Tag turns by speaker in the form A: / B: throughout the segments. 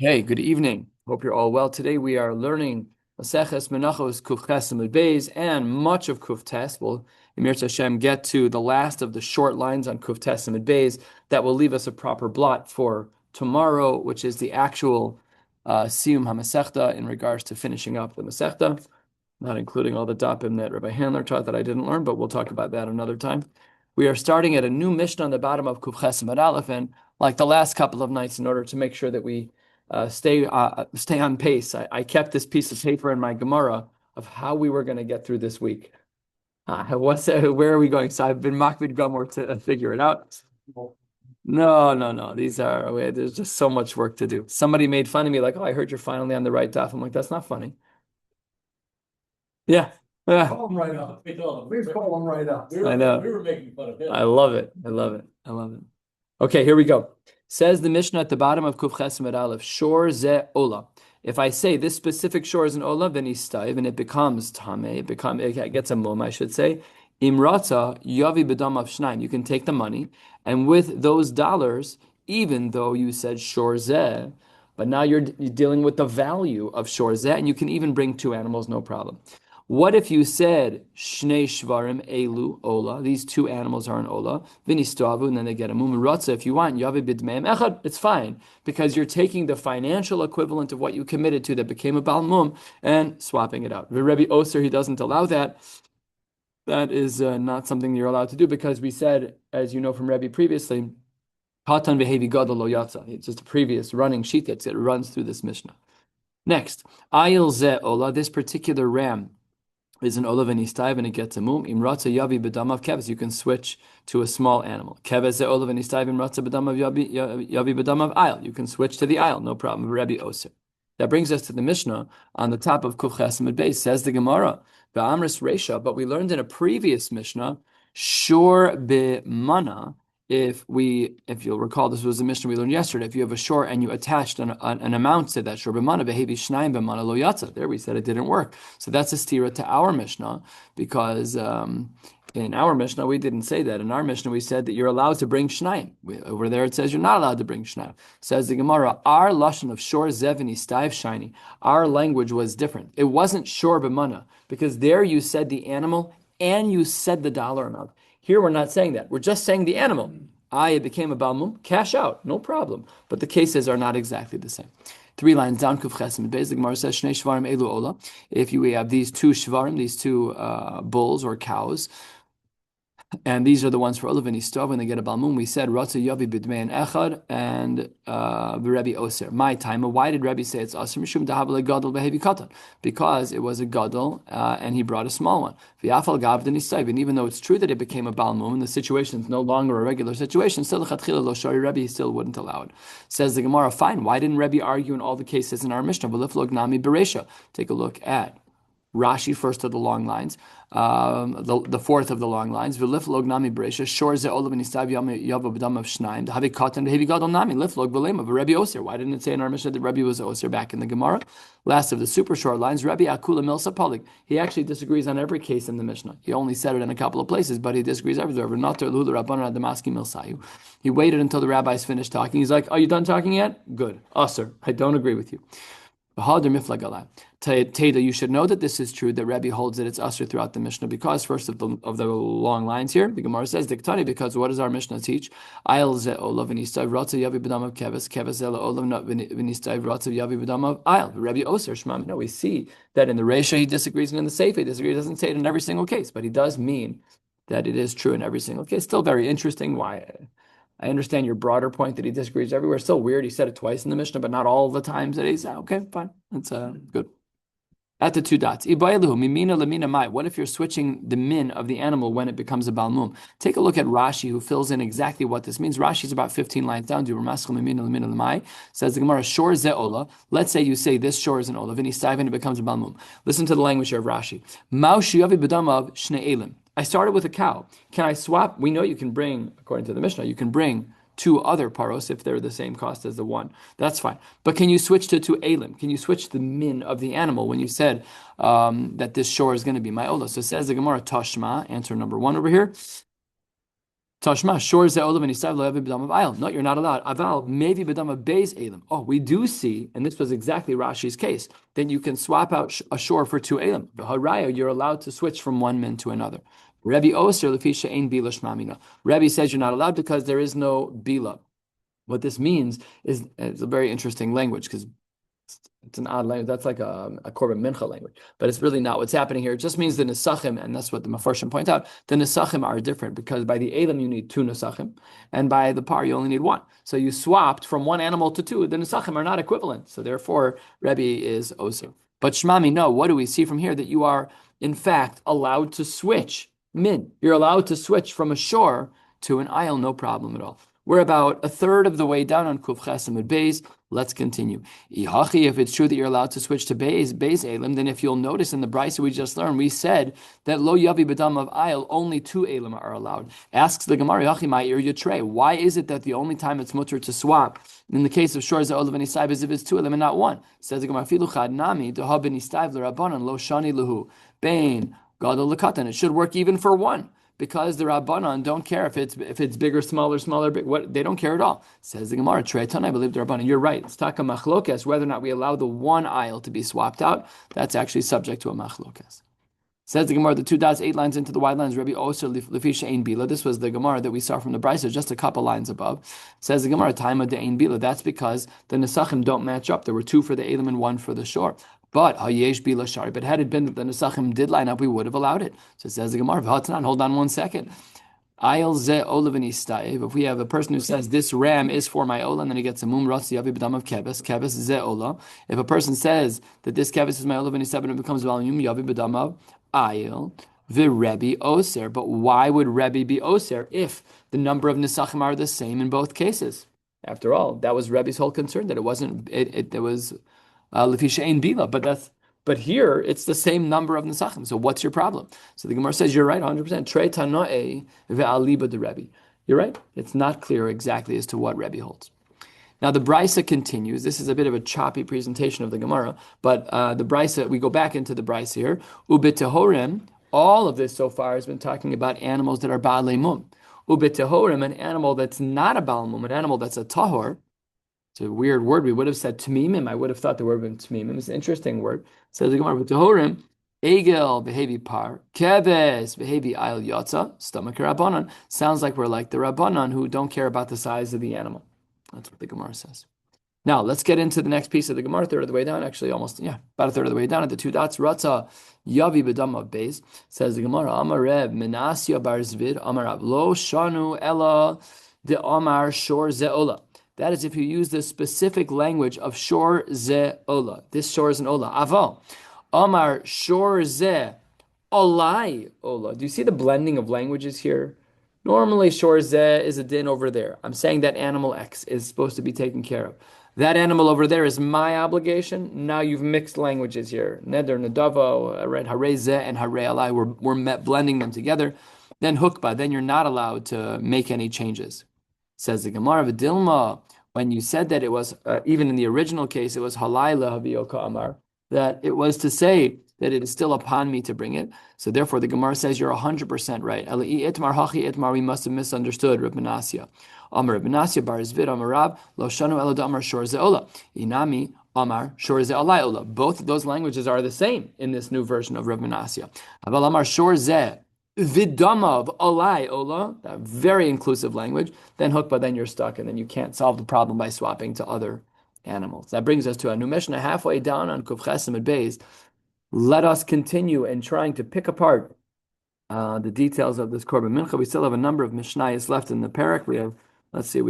A: Hey, good evening. Hope you're all well. Today we are learning Maseches, Menachos, Kuf Ches, and Beis, and much of Kuf Tes. We'll, Emir Hashem, get to the last of the short lines on Kuf Tes and Beis that will leave us a proper blot for tomorrow, which is the actual Siyum HaMasechta in regards to finishing up the Masechta, not including all the dapim that Rabbi Handler taught that I didn't learn, but we'll talk about that another time. We are starting at a new Mishnah on the bottom of Kuf Ches and Aleph, and like the last couple of nights, in order to make sure that we stay on pace. I kept this piece of paper in my Gemara of how we were going to get through this week. Where are we going? So I've been makbid Gomor to figure it out. No. There's just so much work to do. Somebody made fun of me, like, "Oh, I heard you're finally on the right daf." I'm like, "That's not funny." Yeah, yeah.
B: Call him right up. Please call him right up.
A: I know.
B: We were making fun of him.
A: I love it. Okay, here we go. Says the Mishnah at the bottom of Kuf Ches Amud Aleph, Shor ze ola. If I say this specific shor is an ola, then he's staiv, and it becomes tameh, it gets a mum, I should say. Imrata yavi bedam of shnaim. You can take the money, and with those dollars, even though you said shor ze, but now you're dealing with the value of shor ze, and you can even bring two animals, no problem. What if you said shnei shvarim elu ola? These two animals are an ola. Vinistavu, and then they get a mum. Ratza, if you want yavi bidmeim echad, it's fine because you're taking the financial equivalent of what you committed to that became a bal mum and swapping it out. The Rebbe Oser, he doesn't allow that. That is not something you're allowed to do because we said, as you know from Rebbe previously, Patan vehevi gadol lo yatsa. It's just a previous running sheet that runs through this Mishnah. Next, ayil ze ola. This particular ram is an olav and istaiv and it gets a mum. Imratza yavi bedamav keves. You can switch to a small animal. Keves ze olav and istaiv imratza bedamav yavi bedamav ayil. You can switch to the ayil, no problem. Rabbi Oser. That brings us to the Mishnah on the top of Kuf Ches Amud Beis. Says the Gemara, Ba'amris Reisha, but we learned in a previous Mishnah, Shor B'mana. If you'll recall, this was a Mishnah we learned yesterday. If you have a shor and you attached an amount to that shor b'mana, behevi shnayim b'mana lo yatsa. There we said it didn't work. So that's a stira to our Mishnah because in our Mishnah we didn't say that. In our Mishnah we said that you're allowed to bring shnayim. Over there it says you're not allowed to bring shnayim. Says the Gemara, our lashon of shor zevini staiv shiny. Our language was different. It wasn't shor b'mana because there you said the animal and you said the dollar amount. Here we're not saying that. We're just saying the animal. It became a balmum, cash out, no problem. But the cases are not exactly the same. 3 lines down, Kuf Ches Amud Beis, the Gemara says, Shnei shvarim elu ola. If you have these two shvarim, these two bulls or cows, and these are the ones for Olav and Istov when they get a Balmum. We said Ratza Yavi Bidmein Echad and Rebbe Oser. My time. Why did Rebbe say it's Aser? Mishum Dahavle Gadol Behevi Katan. Because it was a Gadol and he brought a small one. V'Afal Gavden Istov. And even though it's true that it became a Balmum and the situation is no longer a regular situation, still Chatchila Lo Shari Rebbe still wouldn't allow it. Says the Gemara, fine. Why didn't Rebbe argue in all the cases in our Mishnah? V'Liflog Nami Beresha. Take a look at Rashi, first of the long lines, the fourth of the long lines. V'liflog nami b'reisha shor ze olav v'nistav yavo b'dam of shnaim. D'havi katan v'hevi gadol nami liflog v'lema v'Rebbe Oser. Why didn't it say in our Mishnah that Rebbe was Oser back in the Gemara? Last of the super short lines, Rebbe Akula Milsa Palik. He actually disagrees on every case in the Mishnah. He only said it in a couple of places, but he disagrees everywhere. He waited until the rabbis finished talking. He's like, "Are you done talking yet? Good. Oser. I don't agree with you." Teda, you should know that this is true, that Rebbe holds that it's usher throughout the Mishnah because first of the long lines here, the Gemara says, Diktani, because what does our Mishnah teach? Ayel ze olav v'nistav ratzav yavi b'dam of keves, keves ze olav v'nistav ratzav yavi b'dam of ayel. Rebbe Oser shmam. No, we see that in the Reisha he disagrees and in the Sefer he disagrees. He doesn't say it in every single case, but he does mean that it is true in every single case. Still very interesting. Why? I understand your broader point that he disagrees everywhere. Still weird. He said it twice in the Mishnah, but not all the times that he's okay. Fine, that's good. At the 2 dots. What if you're switching the min of the animal when it becomes a balmum? Take a look at Rashi, who fills in exactly what this means. Rashi is about 15 lines down. Says the Gemara, shor ze ola. Let's say you say this shor is an ola, and it becomes a balmum. Listen to the language here of Rashi. I started with a cow. Can I swap? We know you can bring, according to the Mishnah, you can bring 2 other paros if they're the same cost as the one. That's fine. But can you switch to 2 elim? Can you switch the min of the animal when you said that this shor is going to be my ola? So it says the Gemara Tashma, answer number 1 over here. Tashma, shor ze olav and isav lo yavi b'dam of ayil. No, you're not allowed. Aval, maybe b'dam of beis elim. Oh, we do see, and this was exactly Rashi's case, then you can swap out a shor for two elim. The haraya, you're allowed to switch from one min to another. Rebbe Oser, lefisha ein bila shmamina. Rebbe says you're not allowed because there is no bila. What this means is, it's a very interesting language because it's an odd language. That's like a korban mincha language, but it's really not what's happening here. It just means the nesachim, and that's what the Mefarshim point out. The nesachim are different because by the elam you need two nesachim, and by the par you only need one. So you swapped from one animal to two. The nesachim are not equivalent. So therefore, Rebbe is oser. But Shmami, no. What do we see from here? That you are in fact allowed to switch min. You're allowed to switch from a shore to an aisle, no problem at all. We're about a third of the way down on Kuf Chesem and Beis. Let's continue. If it's true that you're allowed to switch to Beis Elim, then if you'll notice in the Brisa we just learned, we said that Lo Yavi B'dam of Ayil, only two Elim are allowed. Asks the Gemara, why is it that the only time it's mutter to swap in the case of Shor Za'olav and Isaiv is if it's two Elim and not one? Says the Gemara, Filu Chad Nami, Deha Ben Isaiv L'Rabbanan, Lo Shani Luhu, Bain, Gadol L'Katan. It should work even for one, because the Rabbanan don't care if it's bigger, smaller, big. What they don't care at all. Says the Gemara, Tretan, I believe the Rabbanan. You're right. It's taka machlokes, whether or not we allow the one aisle to be swapped out. That's actually subject to a machlokes. Says the Gemara, the two dots, 8 lines into the wide lines, Rabbi Oser Lefisha Ein Bila. This was the Gemara that we saw from the Brisa, just a couple lines above. Says the Gemara, Taima de Ein Bila. That's because the Nesachim don't match up. There were 2 for the Elam and 1 for the shore. But Hayesh Bila Shari. But had it been that the Nesachim did line up, we would have allowed it. So it says the Gemara, V'hatnan, hold on 1 second. Ayel ze olav anistayev. If we have a person who says this ram is for my ola, and then he gets a mum ratzi yavi b'dam of keves ze ola. If a person says that this keves is my olav anistayev, and it becomes volume yavi b'dam of ayel v'Rebbe oser. But why would Rebbe be oser if the number of nisachim are the same in both cases? After all, that was Rebbe's whole concern, that it wasn't. It was lefisha ein bila, but here, it's the same number of nesachim. So what's your problem? So the Gemara says, you're right, 100%. Trei tanoe ve'aliba de Rebbe. You're right. It's not clear exactly as to what Rebbe holds. Now, the Brisa continues. This is a bit of a choppy presentation of the Gemara, but the Brisa, we go back into the Brisa here. Ubitehorim, all of this so far has been talking about animals that are ba'alei mum. Ubitehorim, an animal that's not a ba'al mum, an animal that's a tahor. It's a weird word. We would have said tmimim. I would have thought the word would be tmimim. It's an interesting word. It says the Gemara, Tehorim, Egel behevi par, Keves behevi ayil yotza, stomach rabbanon. Sounds like we're like the rabbanon who don't care about the size of the animal. That's what the Gemara says. Now, let's get into the next piece of the Gemara, third of the way down. Actually, almost, about a third of the way down at the 2 dots. Ratza yavi b'dam of beis. Says the Gemara, Amar Reb, Menasya bar Zvid, Amar Rav, Lo shanu ella de Amar shor ze'ola. That is if you use the specific language of shor ze ola. This shor is an ola. Aval. Amar shor ze olai ola. Do you see the blending of languages here? Normally shor ze is a din over there. I'm saying that animal X is supposed to be taken care of. That animal over there is my obligation. Now you've mixed languages here. Neder, Nadavo, right? Hare ze and hare alai. We're blending them together. Then hukba. Then you're not allowed to make any changes. Says the Gemara of Dilma, when you said that it was, even in the original case, it was halayla havioka amar, that it was to say that it is still upon me to bring it. So therefore, the Gemara says you're 100% right. Eli itmar hachi itmar, we must have misunderstood Reb Menasya. Amar Reb Menasya bar Zvid amar Rab, lo shanu elo amar shor ze'ola. Inami amar shor ze'olai ola. Both of those languages are the same in this new version of Reb Menasya. Aval amar shor ze Vidamav olai ola, that very inclusive language, then hukba, then you're stuck, and then you can't solve the problem by swapping to other animals. That brings us to a new Mishnah halfway down on Kuf Chesem and Beis. Let us continue in trying to pick apart the details of this Korban Mincha. We still have a number of Mishnayos left in the parak. We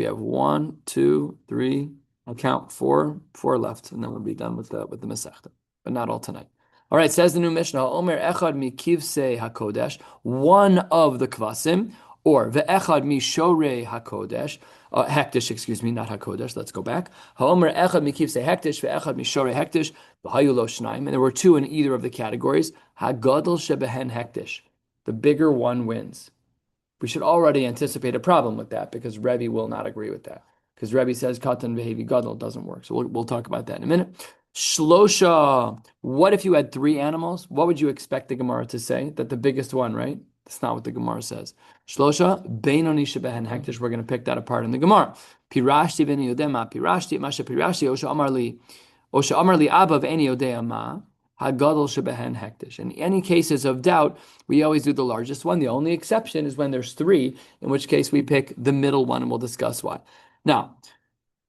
A: have 1, 2, 3, I'll count 4 left, and then we'll be done with the Masechta, but not all tonight. All right, says the new Mishnah, Omer echad mi kivsei hakodesh, one of the kvasim, or ve'echad mi shorei hakodesh, hektish, excuse me, not hakodesh, let's go back. Ha'omer echad mi kivsei hektish, ve'echad mi shorei hektish, v'hayu lo shnaim, and there were 2 in either of the categories. Hagadol shebehen hektish, the bigger one wins. We should already anticipate a problem with that, because Rebbe will not agree with that. Because Rebbe says katan ve'hevi gadol doesn't work. So we'll talk about that in a minute. Shlosha. What if you had 3 animals? What would you expect the Gemara to say? That the biggest one, right? That's not what the Gemara says. Shlosha beinoni shebehen hektish. We're going to pick that apart in the Gemara. Pirashti ben yodema pirashti masha pirashti osha amarli abba v'eni yodea ma hagadol shebehen hektish. In any cases of doubt, we always do the largest one. The only exception is when there's three, in which case we pick the middle one, and we'll discuss why. Now,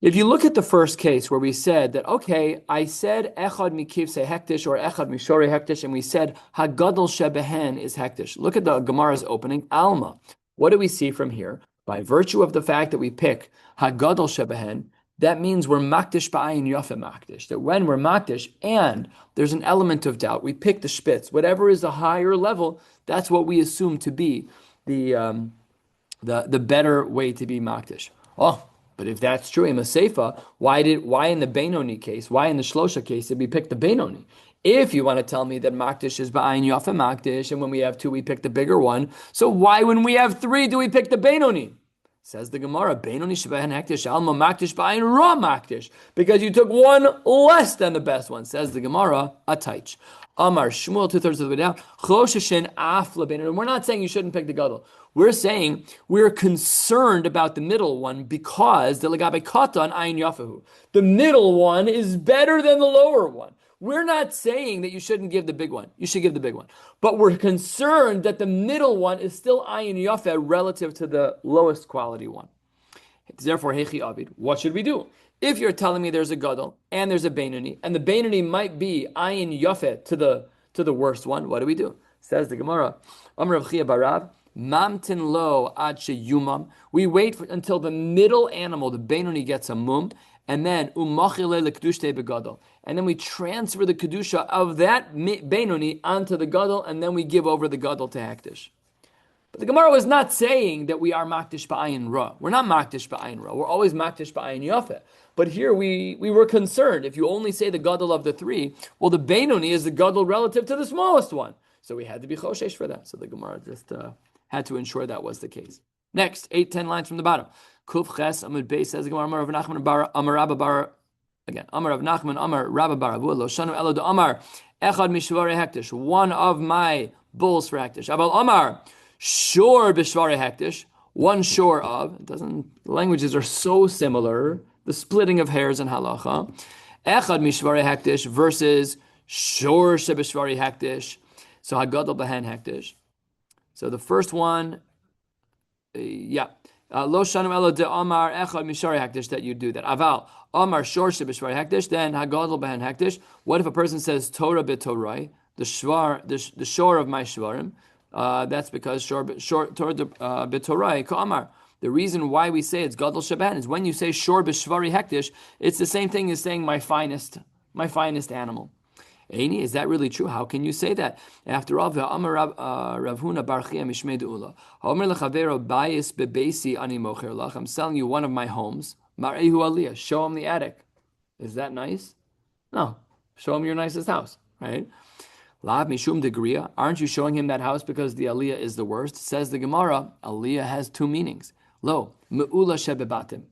A: if you look at the first case where we said that, okay, I said echad mikivse hektish or echad mishore hektish, and we said hagadol shebehen is hektish. Look at the Gemara's opening, Alma. What do we see from here? By virtue of the fact that we pick hagadol shebehen, that means we're makdish ba'ayin yafe makdish. That when we're makdish and there's an element of doubt, we pick the spitz. Whatever is the higher level, that's what we assume to be the better way to be makdish. Oh. But if that's true in Maseifa, why in the Beinoni case, why in the Shlosha case did we pick the Beinoni? If you want to tell me that Makdish is Ba'ayin Yafa Makdish, and when we have two, we pick the bigger one, so why when we have three do we pick the Beinoni? Says the Gemara, Beinoni Shebehen Hektish, Alma Makdish Ba'ayin Ra Makdish, because you took one less than the best one. Says the Gemara, Ataich. Amar Shmuel, 2/3 of the way down. Choshishin Afla Beinoni. We're not saying you shouldn't pick the Gadol. We're saying we're concerned about the middle one because the legabe katan ayin yafahu. The middle one is better than the lower one. We're not saying that you shouldn't give the big one. You should give the big one. But we're concerned that the middle one is still ayin yafeh relative to the lowest quality one. Therefore, hechi avid. What should we do? If you're telling me there's a gadol and there's a beinoni, and the beinoni might be ayin yafeh to the worst one, what do we do? Says the Gemara, Amar Rav Chia Barav, Mamtin lo ad sheyumam. We wait until the middle animal, the Beinoni, gets a mum, and then umachile lekdushte begadol. And then we transfer the kedusha of that Beinoni onto the gadol, and then we give over the gadol to hektish. But the Gemara was not saying that we are makdish ba'ayin ra. We're not makdish ba'ayin ra. We're always makdish ba'ayin yafeh. But here we were concerned. If you only say the gadol of the three, well, the Beinoni is the gadol relative to the smallest one. So we had to be choshesh for that. So the Gemara just had to ensure that was the case. Next, 8-10 lines from the bottom. Kuf ches amud beis, says the Gemara, Amar Rav Nachman bar Amar Rabba bar, again, Amar Rav Nachman Amar Rabba bar Avu lo shanu elo de Amar echad mishvare hektish, one of my bulls for hektish. Abal Amar shor b'shvare hektish, one shore of. It doesn't. Languages are so similar. The splitting of hairs in halacha. Echad mishvare hektish versus shor shebishvare hektish. So hagadol behen hektish. So the first one, lo shanu elo de Amar echad mishare hektish, that you do that. Aval Amar shor shebishvar hektish, then hagadol behen hektish. What if a person says Torah b'Torai, the shor of my shvarim? That's because shor Torah b'Torai ka'amar. The reason why we say it's gadol sheben is when you say shor b'shvari hektish, it's the same thing as saying my finest animal. Eini, is that really true? How can you say that? After all, Rav Huna bar Chia mishmei de'ula. Ha'omer lechavero bayis bebeisi ani mocher lach. I'm selling you one of my homes. Mar'ehu aliyah. Show him the attic. Is that nice? No. Show him your nicest house, right? Lav mishum degriya. Aren't you showing him that house because the aliyah is the worst? Says the Gemara, aliyah has two meanings. Lo, me'ula shebebatim.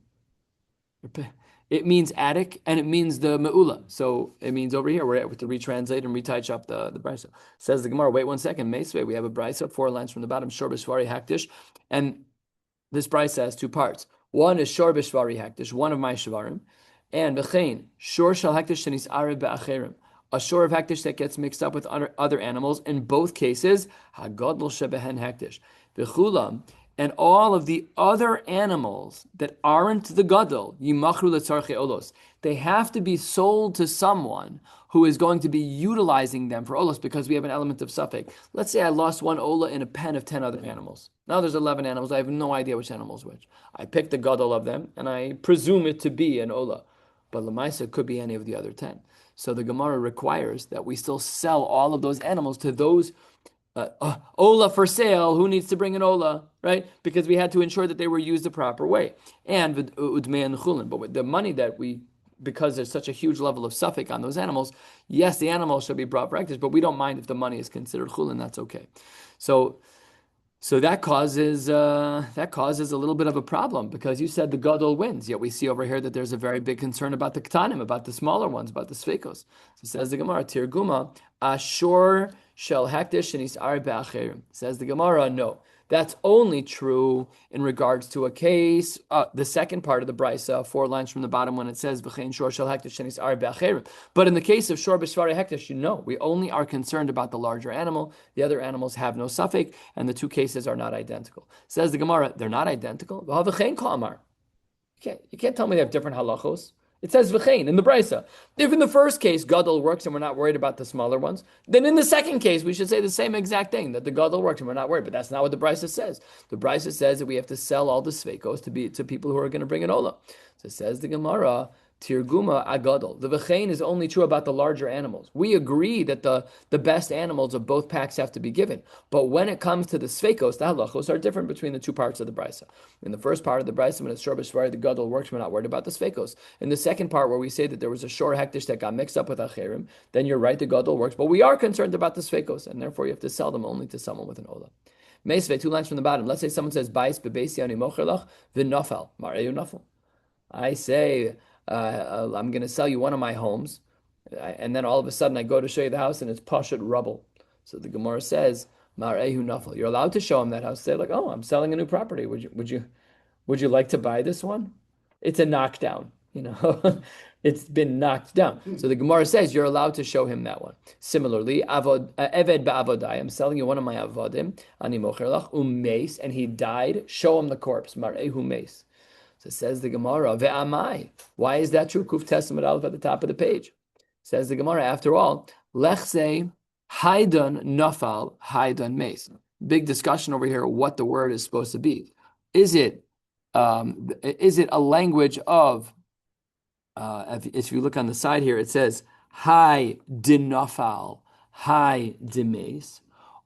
A: It means attic, and it means the me'ula. So it means over here, we have to retranslate and retouch up the brisa. Says the Gemara, wait 1 second, Meisvei, we have a brisa, 4 lines from the bottom, shor b'shvari hakdish, and this brisa has 2 parts. One is shor b'shvari hakdish, one of my shvarim, and v'chein, shor shal hakdish shenis arev be'acherim, a shor of hakdish that gets mixed up with other animals. In both cases, hagadol shebehen hakdish. V'chulam, and all of the other animals that aren't the gadol, yimachru letzarchei olos, they have to be sold to someone who is going to be utilizing them for olos, because we have an element of suffix. Let's say I lost one ola in a pen of 10 other animals. Now there's 11 animals. I have no idea which animal is which. I picked the gadol of them, and I presume it to be an ola. But lemaisa could be any of the other 10. So the Gemara requires that we still sell all of those animals to those ola for sale. Who needs to bring an ola, right? Because we had to ensure that they were used the proper way. And udmei and chulin. But with the money that we, because there's such a huge level of suffix on those animals, yes, the animal should be brought for hektish, but we don't mind if the money is considered chulin. That's okay. So So that causes a little bit of a problem because you said the gadol wins. Yet we see over here that there's a very big concern about the ktanim, about the smaller ones, about the sfekos. So says the Gemara, Tirguma, Ashur shel hektish and isar be'acherim. Says the Gemara, no. That's only true in regards to a case, the second part of the brisa, 4 lines from the bottom when it says v'chein shor shel hektish and isar be'acherim. But in the case of shor b'shvarei hektish, we only are concerned about the larger animal. The other animals have no suffix, and the two cases are not identical. Says the Gemara, they're not identical. You can't tell me they have different halachos. It says v'chein in the brisa. If in the first case gadol works and we're not worried about the smaller ones, then in the second case we should say the same exact thing, that the gadol works and we're not worried. But that's not what the brisa says. The brisa says that we have to sell all the sveikos to people who are going to bring an olah. So it says the Gemara, Tirguma agadol. The v'chein is only true about the larger animals. We agree that the best animals of both packs have to be given. But when it comes to the sveikos, the halachos are different between the two parts of the brisa. In the first part of the brisa, when it's shor b'shvarei, the gadol works, we're not worried about the sveikos. In the second part, where we say that there was a shor hektish that got mixed up with acherim, then you're right, the gadol works. But we are concerned about the sveikos, and therefore you have to sell them only to someone with an olah. Meisve, 2 lines from the bottom. Let's say someone says, Bais bebeisi ani mocher lach v'nafal. Mareu nafal. I say, I'm going to sell you one of my homes, and then all of a sudden I go to show you the house and it's pashut rubble. So the Gemara says, Mar'ehu nafal. You're allowed to show him that house. Say like, oh, I'm selling a new property. Would you like to buy this one? It's a knockdown. It's been knocked down. So the Gemara says you're allowed to show him that one. Similarly, eved ba'avodai. I'm selling you one of my avodim. Ani mocher lach umeis, and he died. Show him the corpse. Mar'ehu meis. So says the Gemara, ve'amai. Why is that true? Kuf Testament Aleph at the top of the page. Says the Gemara, after all, lechse haidan nafal haidan meis. Big discussion over here what the word is supposed to be. Is it a language of, if you look on the side here, it says hai dinafal, hai dimeis,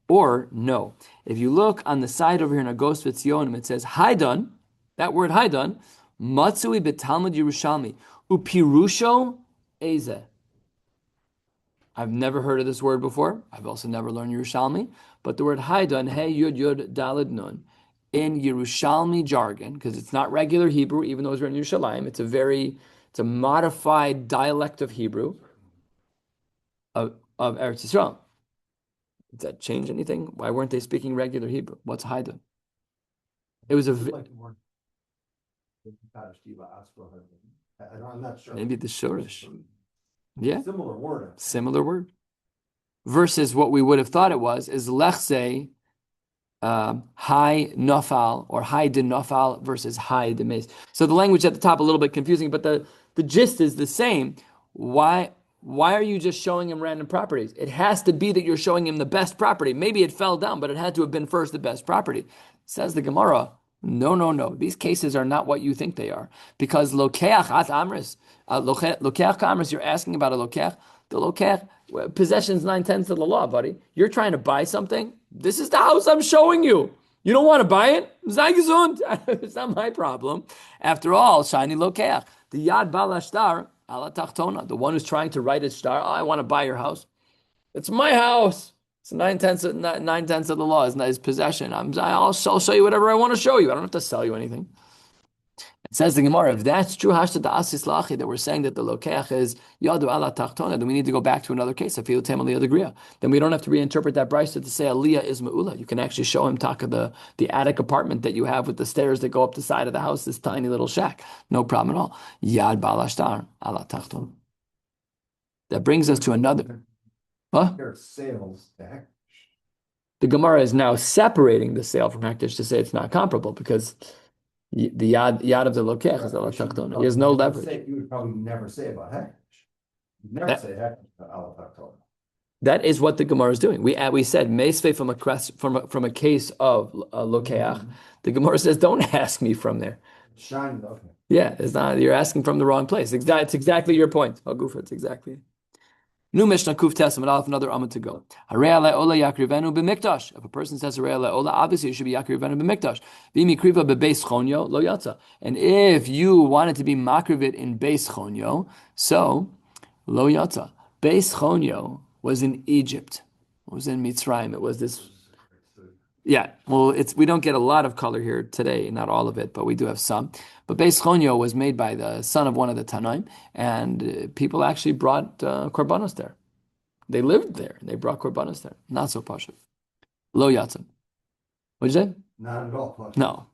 A: or no. If you look on the side over here in Agos V'Tzionim, it says haidan. That word haidan, matzui betalmud Yerushalmi, upirusho eze. I've never heard of this word before. I've also never learned Yerushalmi, but the word haidan, hey yud yud dalid nun, in Yerushalmi jargon, because it's not regular Hebrew, even though it's written in Yerushalayim, it's a modified dialect of Hebrew of Eretz Yisrael. Does that change anything? Why weren't they speaking regular Hebrew? What's haidan? It was
B: I'm not sure.
A: Maybe the shurish. Yeah.
B: Similar word.
A: Versus what we would have thought it was is lechse high nafal or high de nafal versus high de mes. So the language at the top a little bit confusing, but the gist is the same. Why are you just showing him random properties? It has to be that you're showing him the best property. Maybe it fell down, but it had to have been first the best property. Says the Gemara. No. These cases are not what you think they are. Because lokeach at amris, lokeach amris, you're asking about a lokeach. The lokeach, possession's 9/10 of the law, buddy. You're trying to buy something. This is the house I'm showing you. You don't want to buy it? Sei gesund. It's not my problem. After all, shiny lokeach. The yad balashtar, ala tachtona, the one who's trying to write his star, I want to buy your house. It's my house. It's 9/10 of the law. It's not his possession. I'll show you whatever I want to show you. I don't have to sell you anything. It says the Gemara, if that's true, that we're saying that the lokeach is yadu ala tachtona, then we need to go back to another case. Then we don't have to reinterpret that brisa to say aliyah is ma'ula. You can actually show him taka the attic apartment that you have with the stairs that go up the side of the house, this tiny little shack. No problem at all. Yad balashtar ala tachtona. That brings us to another. Huh?
B: Sales to hektish.
A: The Gemara is now separating the sale from hektish to say it's not comparable because the yad of the lokech is ala tachtona. He has no leverage.
B: You would probably never say about hektish. You'd never say hektish about ala tachtona.
A: That is what the Gemara is doing. We said meisve from a case of lokeach. The Gemara says don't ask me from there.
B: Shine, okay.
A: Yeah, it's not. You're asking from the wrong place. It's exactly your point. Gufa, it's exactly. New Mishnah Kuf Testament, I'll have another Amud to go. Harei alei ola yakrivenu b'mikdash. If a person says Harei alei ola, obviously it should be yakrivenu b'mikdash. V'imikriva b'beis chonyo lo yatsa. And if you wanted to be makrivit in beis chonyo, so lo yatsa. Beis chonyo was in Egypt. It was in Mitzrayim. It was this. Yeah, well, we don't get a lot of color here today, not all of it, but we do have some. But Beis Chonyo was made by the son of one of the Tanaim, and people actually brought korbanos there. They lived there. They brought korbanos there. Not so pashut. Lo yatzim. What'd you say?
B: Not at all. Plus.
A: No.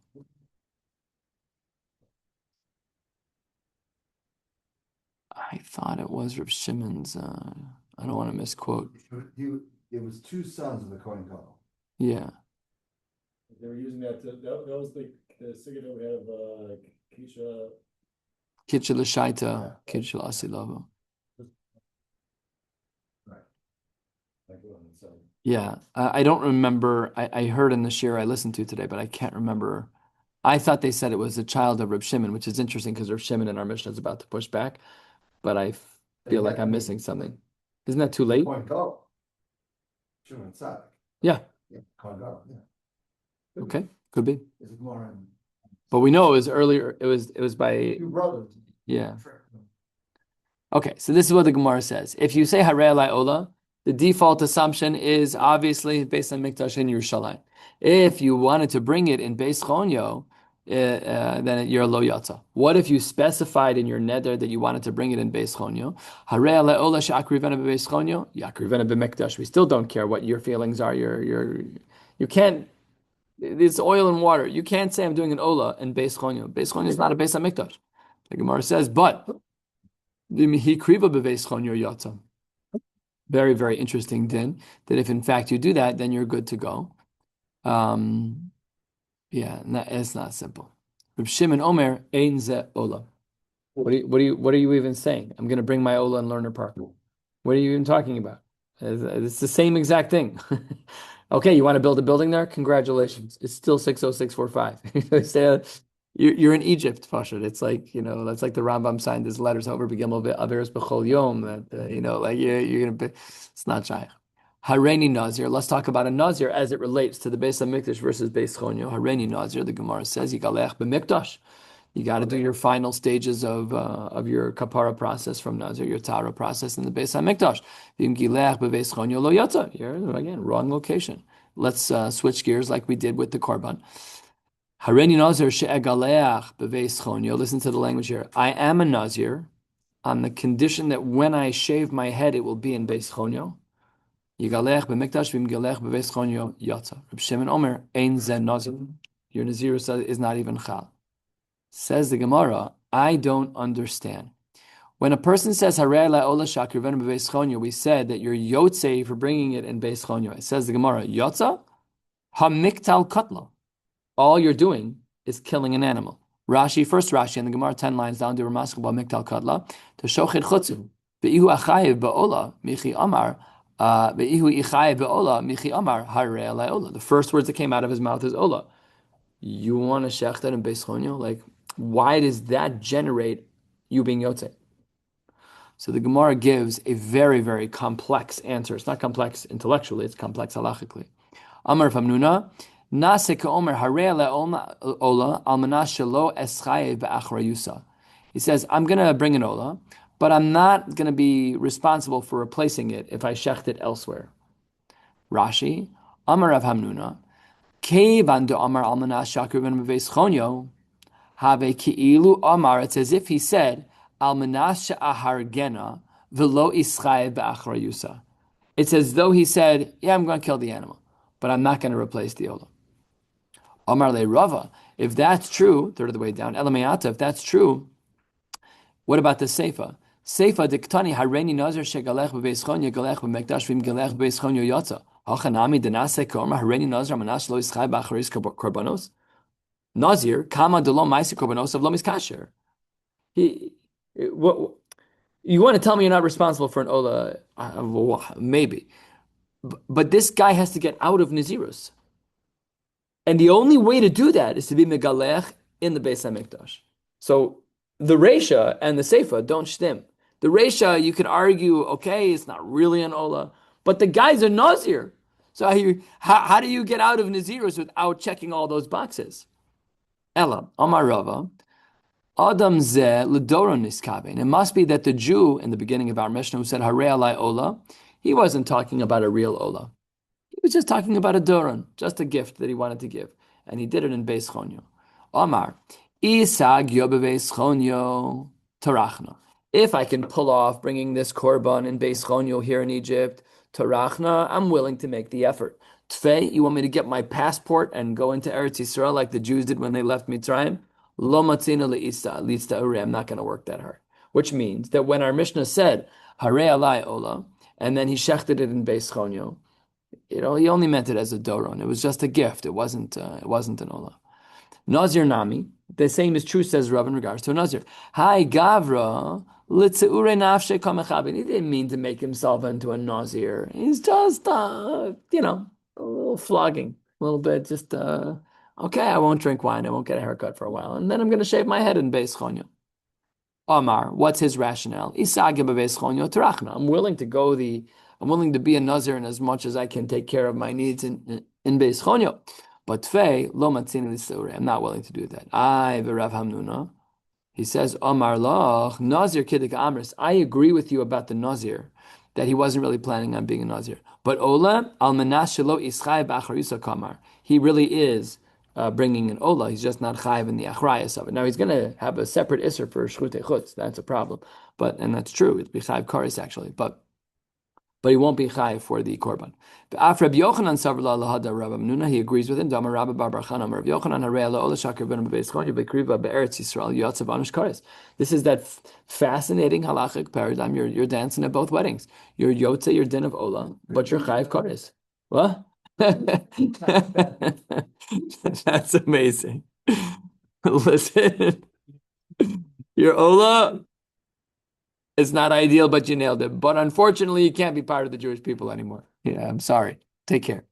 A: I thought it was Reb Shimon's. I don't want to misquote.
B: It was two sons of the Kohen Gadol.
A: Yeah.
C: They were using that was the singer that we had of Keisha.
A: Kitchel Shaita, Kitchel Asilavo.
B: Right.
A: Yeah, I don't remember. I heard in the shiur I listened to today, but I can't remember. I thought they said it was a child of Reb Shimon, which is interesting because Reb Shimon in our Mishnah is about to push back, but I feel like I'm missing something. Isn't that too late?
B: Kohen Gadol. Shimon Tzaddik.
A: Yeah.
B: Yeah, Kohen Gadol. Yeah.
A: Okay, could be.
B: Is it more in
A: But we know it was earlier. It was by
B: two brothers?
A: yeah. Okay, so this is what the Gemara says. If you say Harei Alai Ola, the default assumption is obviously based on Mikdash in Yerushalayim. If you wanted to bring it in Beis Chonyo, then you're lo yatsa. What if you specified in your neder that you wanted to bring it in Beis Chonyo? Harei Alai Ola she'akrivena beBeis Chonyo, yakrivena beMikdash. We still don't care what your feelings are. You can't. It's oil and water. You can't say I'm doing an Ola in Beis Chonyo. Beis Chonyo is not a Beis HaMikdash. The Gemara says, but very, very interesting din, that if in fact you do that, then you're good to go. Yeah, it's not simple. Reb Shimon Omer, Ein Ze Ola. What are you even saying? I'm going to bring my Ola in Lerner Park. What are you even talking about? It's the same exact thing. Okay, you want to build a building there? Congratulations. It's still 60645. You're in Egypt, Fashad. It's like, that's like the Rambam signed his letters over Begimel Averis Bechol Yom, that, like you're going to be, it's not Shaykh. Hareini Nazir. Let's talk about a Nazir as it relates to the Beis HaMikdash versus Beis Chonyo. Hareini Nazir, the Gemara says, Yigalech b'Mikdash. You got to do your final stages of your kapara process from Nazir, your Tara process in the Beis HaMikdash. Yimgilech b'Beis Chonyo lo yatsa. You're, again, wrong location. Let's switch gears like we did with the Korban. Hareini Nazir she'egaleach b'Beis Chonyo. Listen to the language here. I am a Nazir on the condition that when I shave my head, it will be in Beis Chonyo. Yigalech b'Mikdash v'Yimgilech b'Beis Chonyo yatsa. Reb Shimon Omer, ein ze Nazir. Your Nazir is not even chal. Says the Gemara, I don't understand. When a person says Harei Alai Ola she'akrivena b'Beis Chonyo, we said that you're yotzei for bringing it in Beis Chonyo. It says the Gemara, yotza hamiktal katla. All you're doing is killing an animal. First Rashi in the Gemara 10 lines down to Ramaskal miktal katla to shochet chutzu ve'ihu achayev ba'ola michi amar ve'ihu ichayev ba'ola michi amar Harei Alai Ola. The first words that came out of his mouth is Ola. You want to shech that in Beis Chonyo? Like, why does that generate you being yotzei? So the Gemara gives a very, very complex answer. It's not complex intellectually, it's complex halachically. Amar Famnuna, Nase ka'omer harei alai ola al manas shelo eschayev ba'achrayusa. He says, I'm going to bring an ola, but I'm not going to be responsible for replacing it if I shecht it elsewhere. Rashi, Amar Rav Hamnuna, Kevan do Amar al manas shakriven b'Beis Chonyo, have ki'ilu Amar, it's as if he said, Al manas she'ahargena v'lo ischayev ba'achrayusa. It's as though he said, yeah, I'm going to kill the animal, but I'm not going to replace the ola. Amar le Rava, if that's true, third of the way down, Elamayata, if that's true, what about the Seifa? Seifa diktani hareini nazir shegalech b'Beis Chonyo galech b'Mikdash v'im galech b'Beis Chonyo yotza. Hachanami denase k'omar hareini nazir manas lo yischai b'acharis korbanos. Nazir kama delo ma'aseh korbanos of lo miskasher. What you want to tell me you're not responsible for an ola? Maybe, but this guy has to get out of Nazirus. And the only way to do that is to be megalech in the Beis HaMikdash. So the Reisha and the Seifa don't shtim. The Reisha, you can argue, okay, it's not really an Ola, but the guy's a Nazir. So how do you get out of Nazirus without checking all those boxes? Ella, Amar Rava, Adam ze l'doro niskaben. It must be that the Jew in the beginning of our Mishnah who said Harei Alai Ola, he wasn't talking about a real Ola. was just talking about a doron, just a gift that he wanted to give. And he did it in Beis Chonyo. Omar, Isag Yobeves Chonyo Tarachna. If I can pull off bringing this korban in Beis Chonyo here in Egypt, Tarachna, I'm willing to make the effort. Tfei, you want me to get my passport and go into Eretz Yisrael like the Jews did when they left Mitzrayim? Lo matzina le'isa, lista ure. I'm not going to work that hard. Which means that when our Mishnah said, Hare alai ola, and then he shechted it in Beis Chonyo, he only meant it as a doron. It was just a gift. It wasn't an ola. Nazir nami. The same is true, says Rav, in regards to a nazir. Hi gavra litzeure nafshe kamechabin. He didn't mean to make himself into a nazir. He's just a little flogging, a little bit. Just okay. I won't drink wine. I won't get a haircut for a while, and then I'm going to shave my head in Beis Chonyo. Omar, what's his rationale? I'm willing to I'm willing to be a nazir in as much as I can take care of my needs in Beis Chonyo. But Tfei, lo matzini l'seure. I'm not willing to do that. I, Rav Hamnuna, he says, Omar loch, nazir kiddik amris. I agree with you about the nazir, that he wasn't really planning on being a nazir. But Ola, al menas shelo ischai b'acharisa kamar. He really is bringing an Ola. He's just not chayiv in the achrayas of it. Now he's going to have a separate isser for shchutei chutz. That's a problem. And that's true. It'd be chayiv kares actually. But he won't be chayiv for the korban. Af Rabbi Yochanan savar lahada Rabbi Menuna, he agrees with him. Damar Rabbi Bar Bar Chana, Rabbi Yochanan harei ala ola shakir ben bebeis chonyo bekriva be'eretz Yisrael yotzav anush kares. This is that fascinating halachic paradigm. You're dancing at both weddings. You're yotze, your din of ola, but you're chayiv kares. What? That's amazing. Listen, your ola is not ideal, but you nailed it. But unfortunately, you can't be part of the Jewish people anymore. Yeah, I'm sorry. Take care.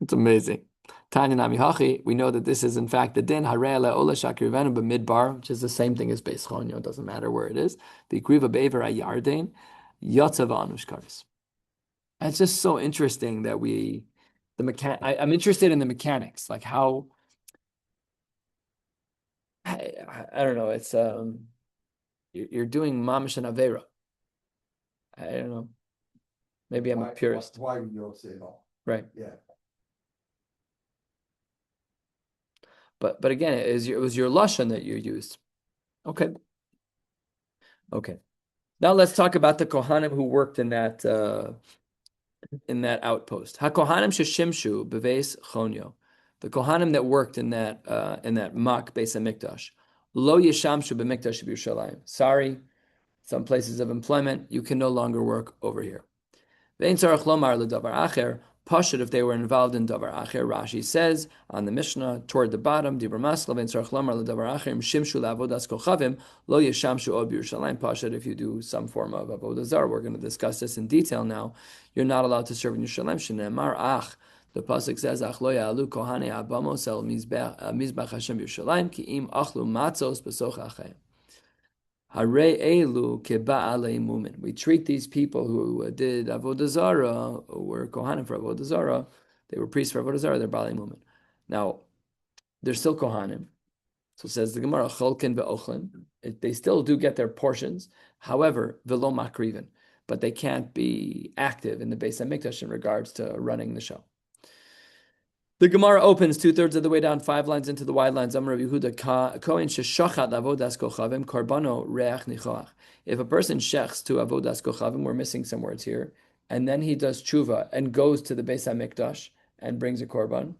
A: It's amazing. Tanya Nami Hachi, we know that this is in fact the din Harei Ola Shakir Venu b'midbar, which is the same thing as Beis Chonyo. It doesn't matter where it is. The Kriva Be'ever Yarden Yotzav Anush Kares. It's just so interesting that I'm interested in the mechanics, like how I don't know. It's you're doing mamish and avera. I don't know. Maybe I'm a purist.
B: Why you don't say no?
A: Right.
B: Yeah.
A: But again, it was your lashon that you used. Okay. Now let's talk about the kohanim who worked in that outpost. HaKohanim sheshimshu beveis chonyo. The kohanim that worked in that mak beis hamikdash. Lo yeshamshu b'mikdash b'Yerushalayim. Sorry, some places of employment, you can no longer work over here. Ve'ein tzarach lomar ledavar acher. Pashut, if they were involved in davar acher, Rashi says on the Mishnah toward the bottom, Dibur Masla ve'ein tzarach lomar ledavar acher im shimshu la'avodas kochavim lo yeshamshu od b'Yerushalayim. Pashut, if you do some form of avodah zarah, we're going to discuss this in detail now. You're not allowed to serve in Yerushalayim. Shneimar ach. The pasuk says, "Ach lo ya'alu kohanei abamos el mizbach Hashem Yerushalayim ki im achlu matzos b'soch achayim." Harei elu keba'alei mumin. We treat these people who did avodah zarah, who were kohanim for avodah zarah, they were priests for avodah zarah, they're ba'alei mumin. Now, they're still kohanim. So says the Gemara, cholkin ve'ochlin. They still do get their portions. However, velo makriven. But they can't be active in the Beis HaMikdash in regards to running the show. The Gemara opens 2/3 of the way down, 5 lines into the wide lines. Amar Rabbi Yehuda Kohen sheshachat avodas kochavim karbano reach nichoach. If a person shechs to avodas kochavim, we're missing some words here, and then he does tshuva and goes to the Beis HaMikdash and brings a korban,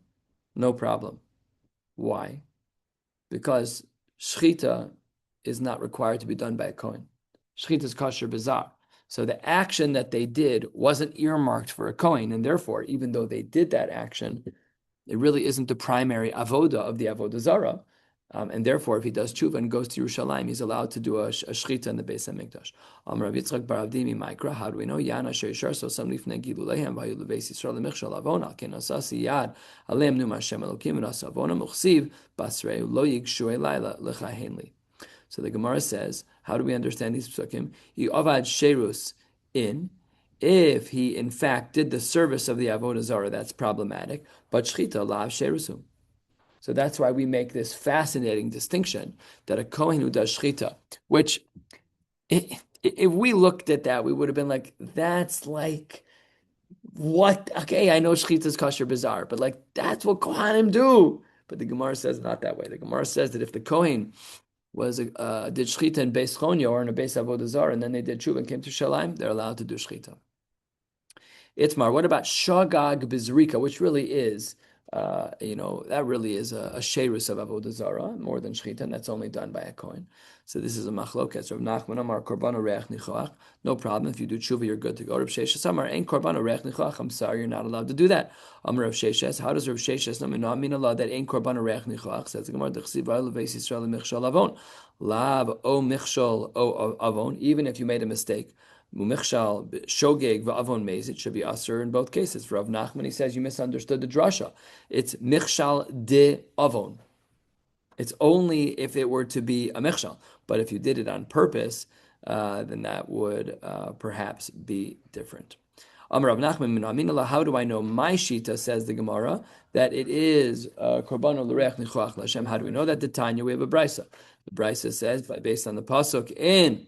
A: no problem. Why? Because shchita is not required to be done by a Kohen. Shchita is kosher bizarre. So the action that they did wasn't earmarked for a Kohen, and therefore, even though they did that action, it really isn't the primary avoda of the avodah zarah, and therefore, if he does tshuva and goes to Yerushalayim, he's allowed to do a shchita in the Beis HaMikdash. Rav Yitzchak bar Avdimi Maikra, how do we know? Yana sheishar so some lifnei giluleihem vayu lebeis Yisrael lemichshal avona ken asasi yad aleim numa Hashem Elokim and asavona muchsiv basrei lo yigshu elayla lechahenli. So the Gemara says, how do we understand these psukim? He avad sherus in. If he in fact did the service of the avodah zarah, that's problematic. But shchita lav sherusum. So that's why we make this fascinating distinction that a kohen who does shchita, which if we looked at that, we would have been like, that's like what? Okay, I know shechita is kosher bizarre, but like that's what Kohanim do. But the Gemara says not that way. The Gemara says that if the Kohen was did shechita in Beis Chonya or in a Beis Avodah Zarah, and then they did tshuva and came to Shalim, they're allowed to do shechita. Itmar, what about shagag bizrika, which really is, that really is a sheirus of avodah zarah more than shechita, and that's only done by a kohen. So this is a machloket. Rav Nachman Amar korbano reach nichoach. No problem. If you do tshuva, you're good to go. Rav Sheshes Amar ain't korbano reach nichoach. I'm sorry, you're not allowed to do that. Amar Rav Sheshes. How does Rav Sheshes not mean Allah that ain't korbano reach nichoach? Says the Gemara, D'chsiv v'aleves Yisrael michshol avon. Lav o michshol o avon. Even if you made a mistake. Mumichshal shogeg va'avon meiz, it should be aser in both cases. For Rav Nachman, he says you misunderstood the drasha. It's michshal de avon. It's only if it were to be a michshal, but if you did it on purpose, then that would perhaps be different. Amar Rav Nachman min aminallah. How do I know my shita? Says the Gemara that it is korbano l'reach nichoach l'Hashem. How do we know that? The Tanya, we have a brisa. The brisa says, based on the pasuk in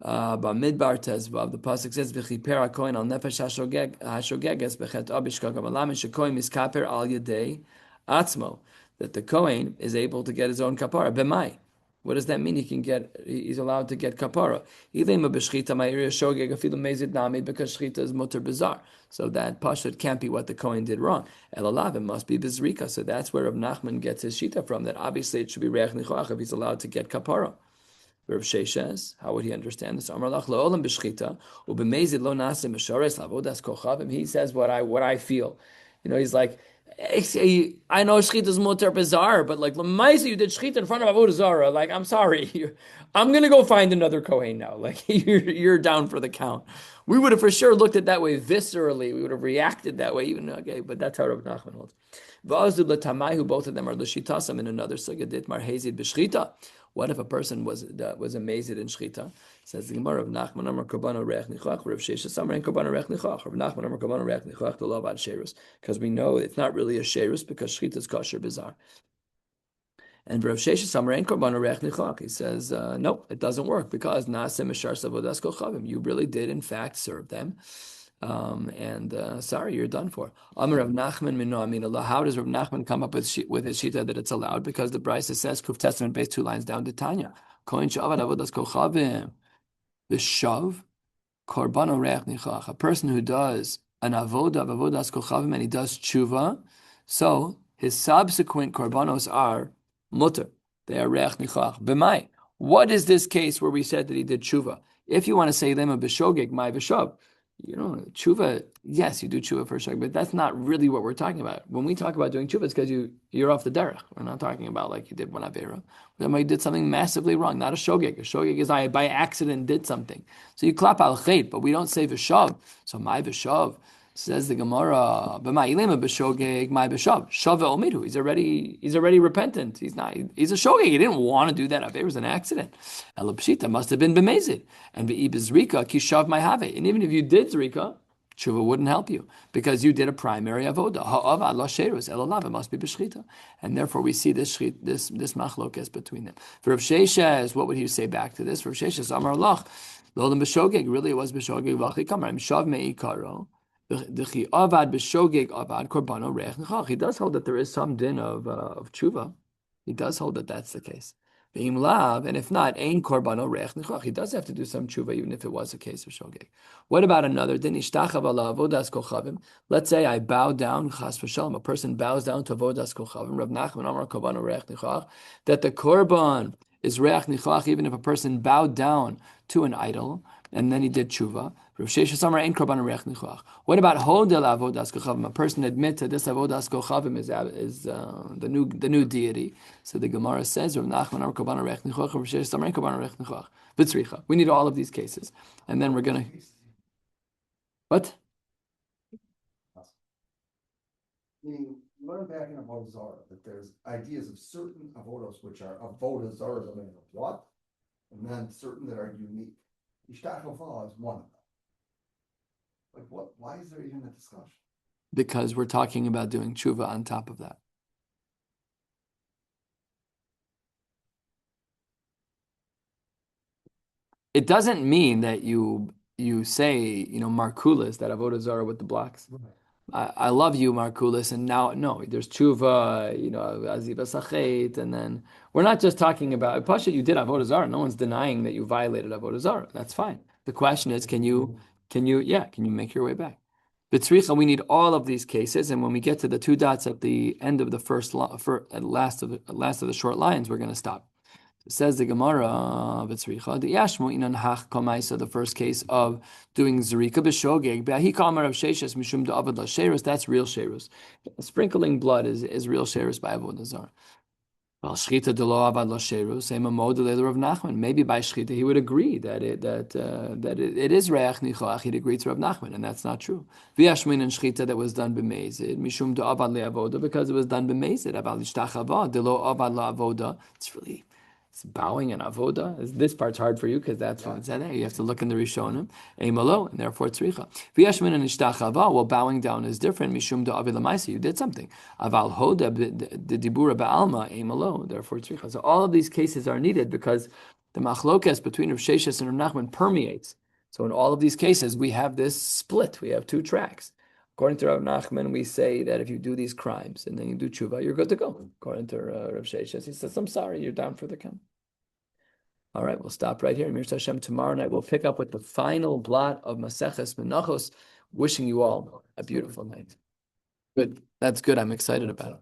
A: Bamidbar Tezvav, the pasuk says, "V'chiper hakohen al nefesh hashogeges bechet abishkag amalam shekohen miskaper al yedei atzmo." That the kohen is able to get his own kapara. B'mai. What does that mean? He's allowed to get kapara. Ilema b'shchita ma'iriya shogeg afilu mezid nami, because shchita is mutter bizarre. So that pashut can't be what the kohen did wrong. Elalav, it must be bizrika. So that's where Rav Nachman gets his shita from. That obviously it should be reach nichoach if he's allowed to get kapara. Rav Sheshes, how would he understand this? Amar lach le'olam b'shchita u'b'mezid lo nase mishares lavodas kochavim. He says what I feel. He's like, I know shchita is mutar bizarre, but like l'maisa you did shchita in front of avodah zarah. Like, I'm sorry, I'm gonna go find another kohen now. Like you're down for the count. We would have for sure looked at that way viscerally. We would have reacted that way, even okay. But that's how Rav Nachman holds. V'azud l'tamai, both of them are l'shitasam in another sugadit marhezid b'shchita. What if a person was amazed in shchita? Says the Gemara of Nachman Amar Korbano Reach Nichoach, Rav Sheshes Amar and Korbano Reach Nichoach, Rav Nachman Amar Korbano Reach Nichoach, the love ad sheirus, because we know it's not really a sheirus because shchita is kosher bizarre. And Rav Sheshes Amar and Korbano Reach Nichoach, he says no, it doesn't work because Naaseh Mishar Savodas Kochavim. You really did in fact serve them. Sorry, you're done for. Amar Rav Nachman min Allah. How does Rav Nachman come up with his shita that it's allowed? Because the Brisa says, Kuf Testament based 2 lines down to Tanya. Kohen shavad avodas kochavim. The shav korbano reach nichach. A person who does an avodah of avodas kochavim and he does tshuva, so his subsequent korbanos are mutter. They are reach nichach. B'mai. What is this case where we said that he did tshuva? If you want to say lema b'shogeg, my b'shav. Tshuva, yes, you do tshuva for sure, but that's not really what we're talking about. When we talk about doing tshuva, it's because you're off the derech. We're not talking about like you did one avera. You did something massively wrong, not a shogeg. A shogeg is I by accident did something. So you clap al chait, but we don't say v'shav. So my v'shav, says the Gemara, b'ma'ilema b'shogeg, my v'shav. Shav omidu. He's already repentant. He's a shogeg. He didn't want to do that. Avera was an accident. Elopshita must have been b'mezid. And b'ibizrika kishav my have. And even if you did zrika, tshuva wouldn't help you because you did a primary avoda. Ha'ava lo sheirus elolav. It must be b'shchita. And therefore we see this machlokes between them. For Rav Sheshes, what would he say back to this? Rav Sheshes Amar Lach Lolam b'shogeg. Really, it was b'shogeg v'achi kamar. Shav me'ikaro. He does hold that there is some din of tshuva. He does hold that that's the case. And if not, ein korbano reich nichoach. He does have to do some tshuva, even if it was a case of shogeg. What about another din? Let's say I bow down, chas v'shalom. A person bows down to avodas kochavim. Rav Nachman Amar korbano reich nichoach. That the korban is reich nichoach, even if a person bowed down to an idol and then he did tshuva. What about hodel avodas kochavim? A person admits that this avodas kochavim is the new deity. So the Gemara says, we need all of these cases, and then we're gonna what?
B: Meaning, learn back in Avodah Zarah that there's ideas of certain avodos which are Avodah Zarah, no matter what, and then certain that are unique. Ishtach Hofal is one of them. Like what? Why is there even a discussion?
A: Because we're talking about doing tshuva on top of that. It doesn't mean that you you say, Markulis, that avodah zarah with the blocks.
B: Right.
A: I love you, Markulis, and now no, there's tshuva, aziva sachet, and then we're not just talking about Pasha. You did avodah zarah. No one's denying that you violated avodah zarah. That's fine. The question is, can you make your way back? B'tzricha, we need all of these cases, and when we get to the two dots at the end of the last of the short lines, we're going to stop. Says the Gemara, V'tzricha, the Yashmo inan hach kamaisa, the first case of doing zerika b'shogeg, be'ahi kamar of sheishes mishum da'avad la that's real sherus. Sprinkling blood is real sherus by avodah zarah. Well, shchita de lo avad lo sherus, ema mod of Nachman. Maybe by shchita he would agree that it is reach nichoach. He'd agree to Rav Nachman, and that's not true. V'yashmin and shchita that was done b'mezid mishum da'avad le'avoda, because it was done b'mezid. Aval ishtachava de lo avad la'avoda. It's bowing and avoda. This part's hard for you because that's what it said there. You have to look in the Rishonim. Eimalo, and therefore tzricha. V'yashmin and ishtachava. Well, bowing down is different. Mishum da'avid l'maisa. You did something. Aval hoda the dibura ba'alma. Eimalo, therefore tzricha. So all of these cases are needed because the machlokes between Rav Sheshes and Rav Nachman permeates. So in all of these cases, we have this split. We have two tracks. According to Rav Nachman, we say that if you do these crimes and then you do tshuva, you're good to go. According to Rav Sheshes, he says, I'm sorry, you're down for the count. All right, we'll stop right here. Mir Hashem, tomorrow night we'll pick up with the final blot of Maseches Menachos. Wishing you all a beautiful night. Good. That's good. I'm excited about it.